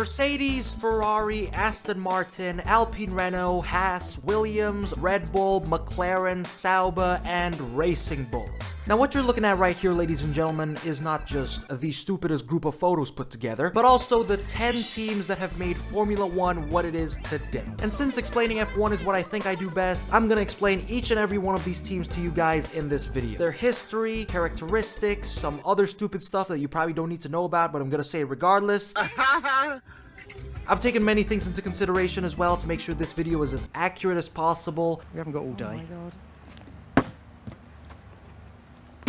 Mercedes, Ferrari, Aston Martin, Alpine, Renault, Haas, Williams, Red Bull, McLaren, Sauber, and Racing Bulls. Now what you're looking at right here, ladies and gentlemen, is not just the stupidest group of photos put together, but also the 10 teams that have made Formula 1 what it is today. And since explaining F1 is what I think I do best, I'm gonna explain each and every one of these teams to you guys in this video. Their history, characteristics, some other stupid stuff that you probably don't need to know about, but I'm gonna say it regardless. I've taken many things into consideration as well to make sure this video is as accurate as possible. We haven't got all day. Oh my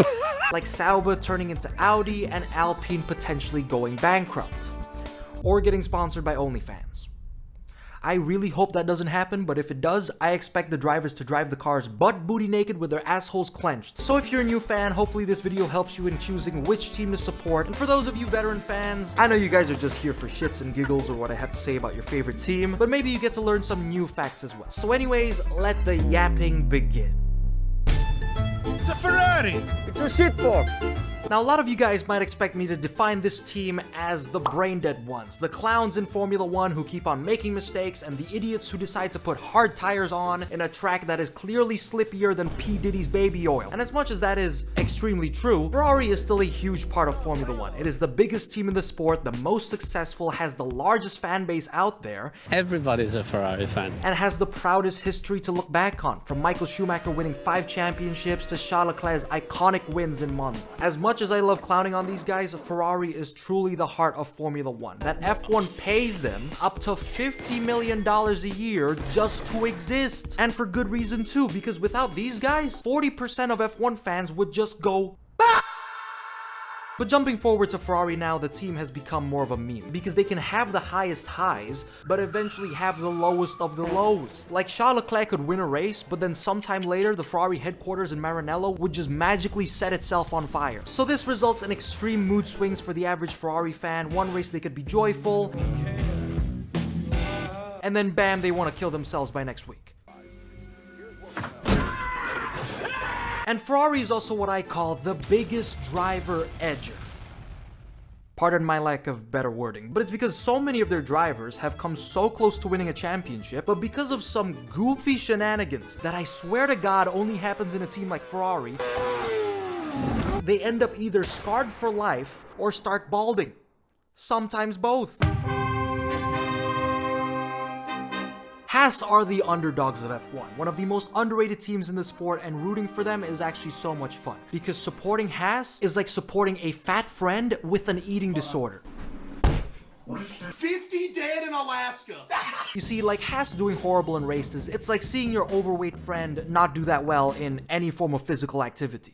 god. Like Sauber turning into Audi and Alpine potentially going bankrupt. Or getting sponsored by OnlyFans. I really hope that doesn't happen, but if it does, I expect the drivers to drive the cars butt booty naked with their assholes clenched. So if you're a new fan, hopefully this video helps you in choosing which team to support. And for those of you veteran fans, I know you guys are just here for shits and giggles or what I have to say about your favorite team, but maybe you get to learn some new facts as well. So anyways, let the yapping begin. It's a Ferrari! It's a shitbox! Now, a lot of you guys might expect me to define this team as the brain-dead ones, the clowns in Formula 1 who keep on making mistakes, and the idiots who decide to put hard tires on in a track that is clearly slippier than P. Diddy's baby oil. And as much as that is extremely true, Ferrari is still a huge part of Formula 1. It is the biggest team in the sport, the most successful, has the largest fan base out there. Everybody's a Ferrari fan. And has the proudest history to look back on, from Michael Schumacher winning 5 championships to Charles Leclerc's iconic wins in Monza. As much as I love clowning on these guys, Ferrari is truly the heart of Formula 1. That F1 pays them up to $50 million a year just to exist. And for good reason too, because without these guys, 40% of F1 fans would just go But jumping forward to Ferrari now, the team has become more of a meme, because they can have the highest highs, but eventually have the lowest of the lows. Like Charles Leclerc could win a race, but then sometime later, the Ferrari headquarters in Maranello would just magically set itself on fire. So this results in extreme mood swings for the average Ferrari fan. One race they could be joyful, and then bam, they want to kill themselves by next week. And Ferrari is also what I call the biggest driver edger. Pardon my lack of better wording, but it's because so many of their drivers have come so close to winning a championship, but because of some goofy shenanigans that I swear to God only happens in a team like Ferrari, they end up either scarred for life or start balding. Sometimes both. Haas are the underdogs of F1, one of the most underrated teams in the sport, and rooting for them is actually so much fun, because supporting Haas is like supporting a fat friend with an eating disorder. 50 dead in Alaska! You see, like Haas doing horrible in races, it's like seeing your overweight friend not do that well in any form of physical activity.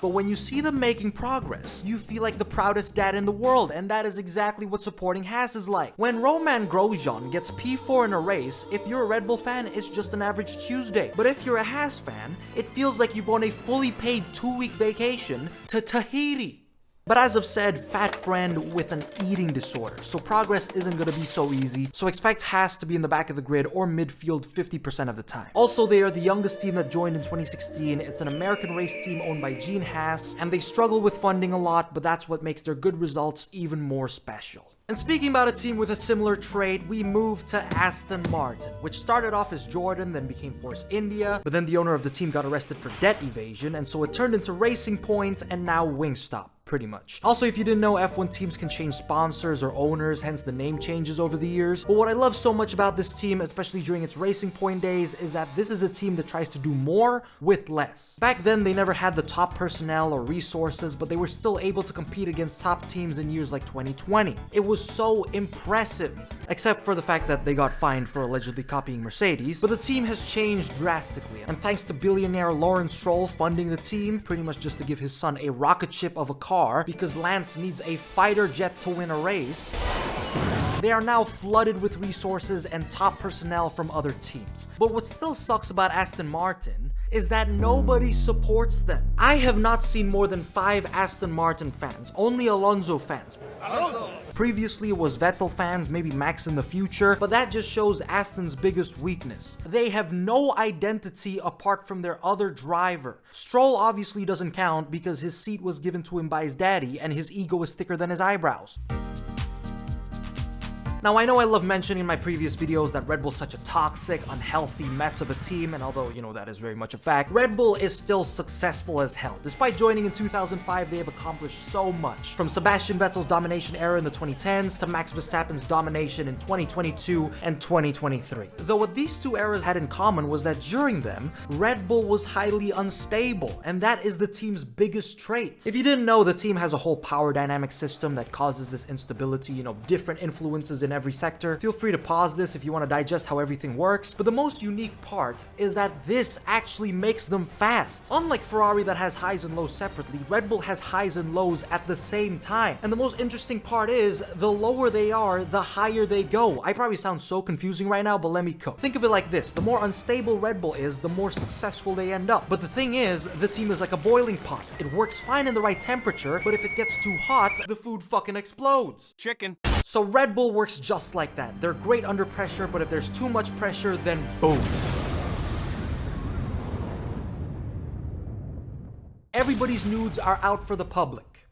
But when you see them making progress, you feel like the proudest dad in the world, and that is exactly what supporting Haas is like. When Romain Grosjean gets P4 in a race, if you're a Red Bull fan, it's just an average Tuesday. But if you're a Haas fan, it feels like you've on a fully paid 2-week vacation to Tahiti. But as I've said, fat friend with an eating disorder, so progress isn't going to be so easy, so expect Haas to be in the back of the grid or midfield 50% of the time. Also, they are the youngest team that joined in 2016, it's an American race team owned by Gene Haas, and they struggle with funding a lot, but that's what makes their good results even more special. And speaking about a team with a similar trait, we move to Aston Martin, which started off as Jordan, then became Force India, but then the owner of the team got arrested for debt evasion, and so it turned into Racing Point and now Wingstop. Pretty much. Also, if you didn't know, F1 teams can change sponsors or owners, hence the name changes over the years. But what I love so much about this team, especially during its Racing Point days, is that this is a team that tries to do more with less. Back then, they never had the top personnel or resources, but they were still able to compete against top teams in years like 2020. It was so impressive, except for the fact that they got fined for allegedly copying Mercedes, but the team has changed drastically. And thanks to billionaire Lawrence Stroll funding the team, pretty much just to give his son a rocket ship of a car, because Lance needs a fighter jet to win a race, they are now flooded with resources and top personnel from other teams. But what still sucks about Aston Martin is that nobody supports them. I have not seen more than 5 Aston Martin fans, only Alonso fans. Previously it was Vettel fans, maybe Max in the future, but that just shows Aston's biggest weakness. They have no identity apart from their other driver. Stroll obviously doesn't count because his seat was given to him by his daddy and his ego is thicker than his eyebrows. Now, I know I love mentioning in my previous videos that Red Bull's such a toxic, unhealthy mess of a team, and although, that is very much a fact, Red Bull is still successful as hell. Despite joining in 2005, they have accomplished so much. From Sebastian Vettel's domination era in the 2010s to Max Verstappen's domination in 2022 and 2023. Though what these two eras had in common was that during them, Red Bull was highly unstable, and that is the team's biggest trait. If you didn't know, the team has a whole power dynamic system that causes this instability, different influences in every sector. Feel free to pause this if you want to digest how everything works, but the most unique part is that this actually makes them fast. Unlike Ferrari that has highs and lows separately, Red Bull has highs and lows at the same time. And the most interesting part is, the lower they are, the higher they go. I probably sound so confusing right now, but let me cook. Think of it like this: the more unstable Red Bull is, the more successful they end up. But the thing is, the team is like a boiling pot. It works fine in the right temperature, but if it gets too hot, the food fucking explodes. Chicken. So Red Bull works just like that. They're great under pressure, but if there's too much pressure, then boom. Everybody's nudes are out for the public.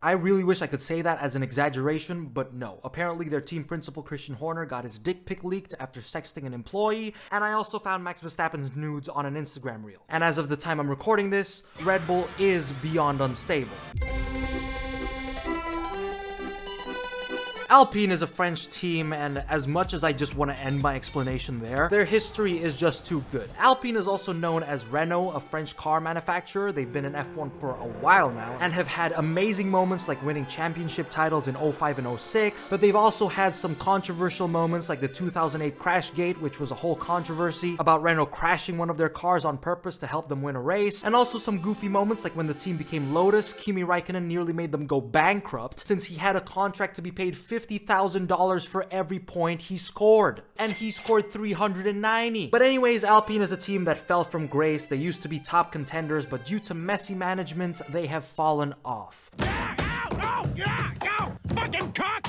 I really wish I could say that as an exaggeration, but no. Apparently their team principal Christian Horner got his dick pic leaked after sexting an employee, and I also found Max Verstappen's nudes on an Instagram reel. And as of the time I'm recording this, Red Bull is beyond unstable. Alpine is a French team, and as much as I just want to end my explanation there, their history is just too good. Alpine is also known as Renault, a French car manufacturer. They've been in F1 for a while now, and have had amazing moments like winning championship titles in 05 and 06, but they've also had some controversial moments like the 2008 crash gate, which was a whole controversy about Renault crashing one of their cars on purpose to help them win a race, and also some goofy moments like when the team became Lotus, Kimi Räikkönen nearly made them go bankrupt since he had a contract to be paid $50,000 for every point he scored. And he scored 390. But anyways, Alpine is a team that fell from grace. They used to be top contenders, but due to messy management, they have fallen off. Fucking cock!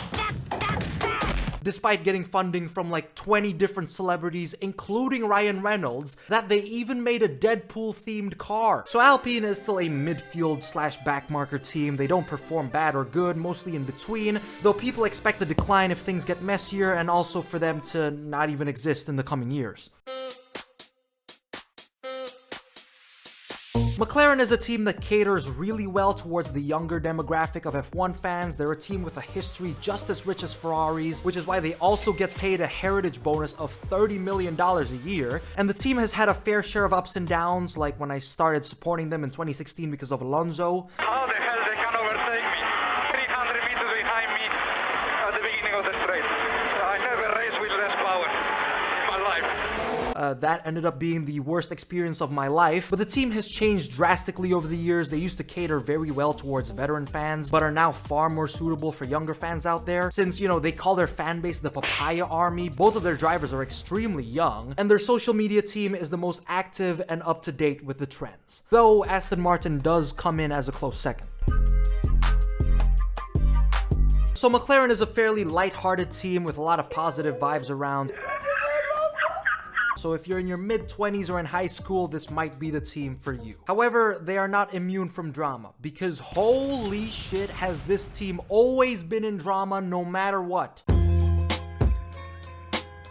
Despite getting funding from like 20 different celebrities, including Ryan Reynolds, that they even made a Deadpool-themed car. So Alpine is still a midfield / backmarker team. They don't perform bad or good, mostly in between, though people expect a decline if things get messier, and also for them to not even exist in the coming years. McLaren is a team that caters really well towards the younger demographic of F1 fans. They're a team with a history just as rich as Ferrari's, which is why they also get paid a heritage bonus of $30 million a year. And the team has had a fair share of ups and downs, like when I started supporting them in 2016 because of Alonso. How the hell they can overtake me? 300 meters behind me at the beginning of the straight. I never raced with less power in my life. That ended up being the worst experience of my life, but the team has changed drastically over the years. They used to cater very well towards veteran fans, but are now far more suitable for younger fans out there. Since, they call their fan base the Papaya Army, both of their drivers are extremely young, and their social media team is the most active and up-to-date with the trends. Though Aston Martin does come in as a close second. So McLaren is a fairly light-hearted team with a lot of positive vibes around. So if you're in your mid-20s or in high school, this might be the team for you. However, they are not immune from drama, because holy shit has this team always been in drama no matter what.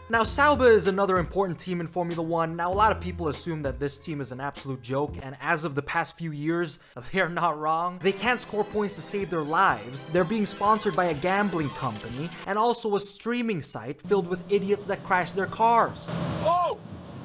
Now, Sauber is another important team in Formula 1. Now, a lot of people assume that this team is an absolute joke, and as of the past few years, they are not wrong. They can't score points to save their lives. They're being sponsored by a gambling company, and also a streaming site filled with idiots that crash their cars. Oh!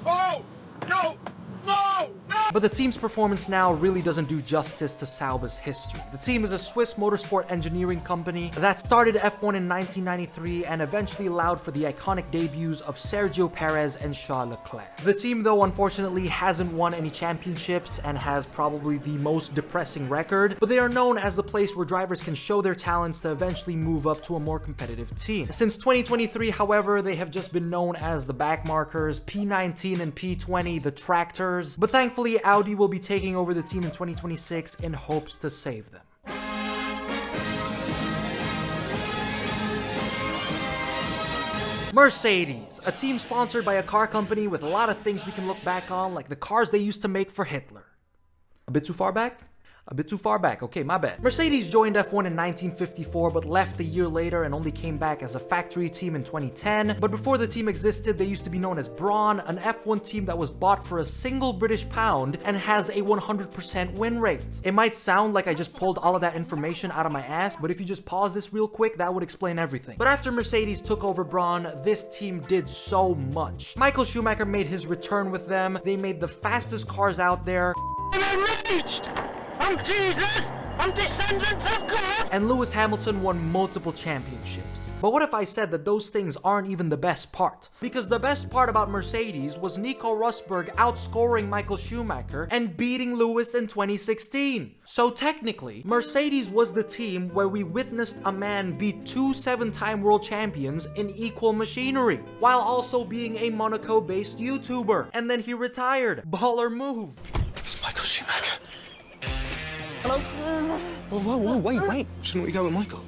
Oh! No! No! No! But the team's performance now really doesn't do justice to Sauber's history. The team is a Swiss motorsport engineering company that started F1 in 1993 and eventually allowed for the iconic debuts of Sergio Perez and Charles Leclerc. The team, though, unfortunately hasn't won any championships and has probably the most depressing record, but they are known as the place where drivers can show their talents to eventually move up to a more competitive team. Since 2023, however, they have just been known as the backmarkers, P19 and P20, the tractors, but thankfully Audi will be taking over the team in 2026 in hopes to save them. Mercedes, a team sponsored by a car company with a lot of things we can look back on, like the cars they used to make for Hitler. A bit too far back? A bit too far back, okay, my bad. Mercedes joined F1 in 1954 but left a year later and only came back as a factory team in 2010. But before the team existed, they used to be known as Brawn, an F1 team that was bought for a single British pound and has a 100% win rate. It might sound like I just pulled all of that information out of my ass, but if you just pause this real quick, that would explain everything. But after Mercedes took over Brawn, this team did so much. Michael Schumacher made his return with them. They made the fastest cars out there. I'm Jesus! I'm descendant of God! And Lewis Hamilton won multiple championships. But what if I said that those things aren't even the best part? Because the best part about Mercedes was Nico Rosberg outscoring Michael Schumacher and beating Lewis in 2016. So technically, Mercedes was the team where we witnessed a man beat two 7-time world champions in equal machinery, while also being a Monaco-based YouTuber. And then he retired. Baller move. It's Michael Schumacher. Hello? Whoa, wait. Shouldn't we go with Michael?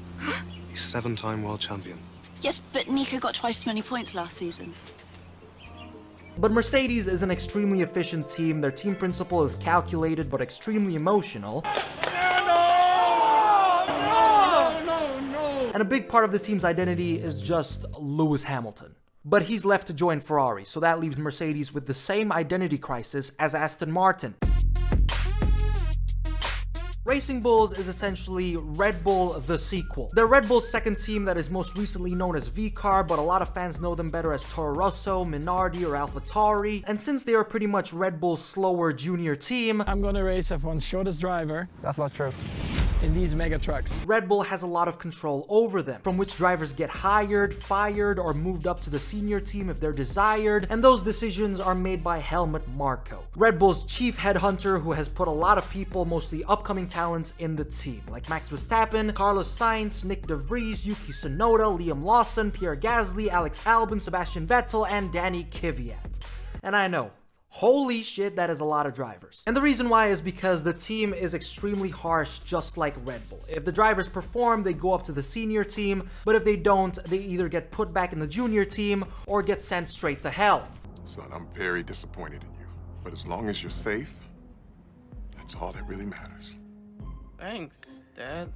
He's 7-time world champion. Yes, but Nico got twice as many points last season. But Mercedes is an extremely efficient team. Their team principle is calculated but extremely emotional. And a big part of the team's identity is just Lewis Hamilton. But he's left to join Ferrari, so that leaves Mercedes with the same identity crisis as Aston Martin. Racing Bulls is essentially Red Bull the sequel. They're Red Bull's second team that is most recently known as Vcarb, but a lot of fans know them better as Toro Rosso, Minardi, or AlphaTauri. And since they are pretty much Red Bull's slower junior team, I'm gonna race F1's shortest driver. That's not true. In these mega trucks. Red Bull has a lot of control over them, from which drivers get hired, fired, or moved up to the senior team if they're desired, and those decisions are made by Helmut Marko, Red Bull's chief headhunter, who has put a lot of people, mostly upcoming talents, in the team, like Max Verstappen, Carlos Sainz, Nick De Vries, Yuki Tsunoda, Liam Lawson, Pierre Gasly, Alex Albon, Sebastian Vettel, and Danny Kvyat. And I know, holy shit, that is a lot of drivers. And the reason why is because the team is extremely harsh, just like Red Bull. If the drivers perform, they go up to the senior team, but if they don't, they either get put back in the junior team or get sent straight to hell. Son, I'm very disappointed in you, but as long as you're safe, that's all that really matters. Thanks, Dad.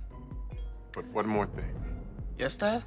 But one more thing. Yes, Dad?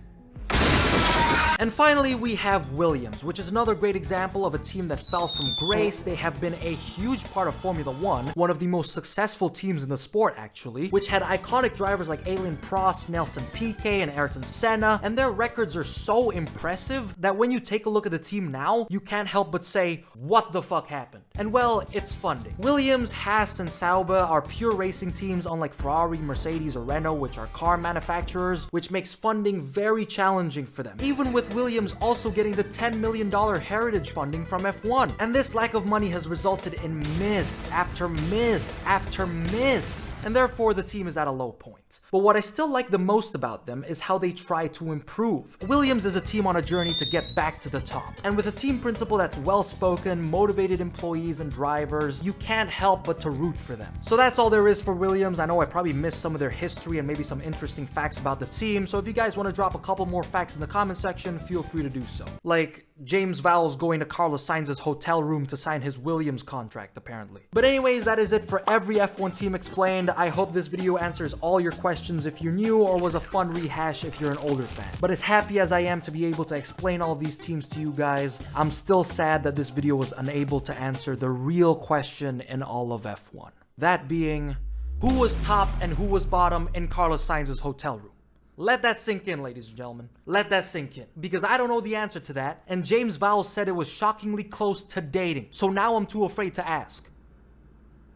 And finally, we have Williams, which is another great example of a team that fell from grace. They have been a huge part of Formula One, one of the most successful teams in the sport actually, which had iconic drivers like Alain Prost, Nelson Piquet, and Ayrton Senna, and their records are so impressive that when you take a look at the team now, you can't help but say, what the fuck happened? And well, it's funding. Williams, Haas, and Sauber are pure racing teams, unlike Ferrari, Mercedes, or Renault, which are car manufacturers, which makes funding very challenging for them, even with Williams also getting the $10 million heritage funding from F1. And this lack of money has resulted in miss after miss after miss, and therefore the team is at a low point. But what I still like the most about them is how they try to improve. Williams is a team on a journey to get back to the top, and with a team principle that's well-spoken, motivated employees and drivers, you can't help but to root for them. So that's all there is for Williams. I know I probably missed some of their history and maybe some interesting facts about the team, so if you guys want to drop a couple more facts in the comment section, feel free to do so. Like James Vowles going to Carlos Sainz's hotel room to sign his Williams contract, apparently. But anyways, that is it for every F1 team explained. I hope this video answers all your questions if you're new, or was a fun rehash if you're an older fan. But as happy as I am to be able to explain all these teams to you guys, I'm still sad that this video was unable to answer the real question in all of F1. That being, who was top and who was bottom in Carlos Sainz's hotel room? Let that sink in, ladies and gentlemen. Let that sink in. Because I don't know the answer to that, and James Vowles said it was shockingly close to dating, so now I'm too afraid to ask.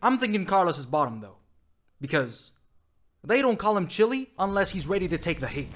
I'm thinking Carlos is bottom, though. Because they don't call him Chili unless he's ready to take the heat.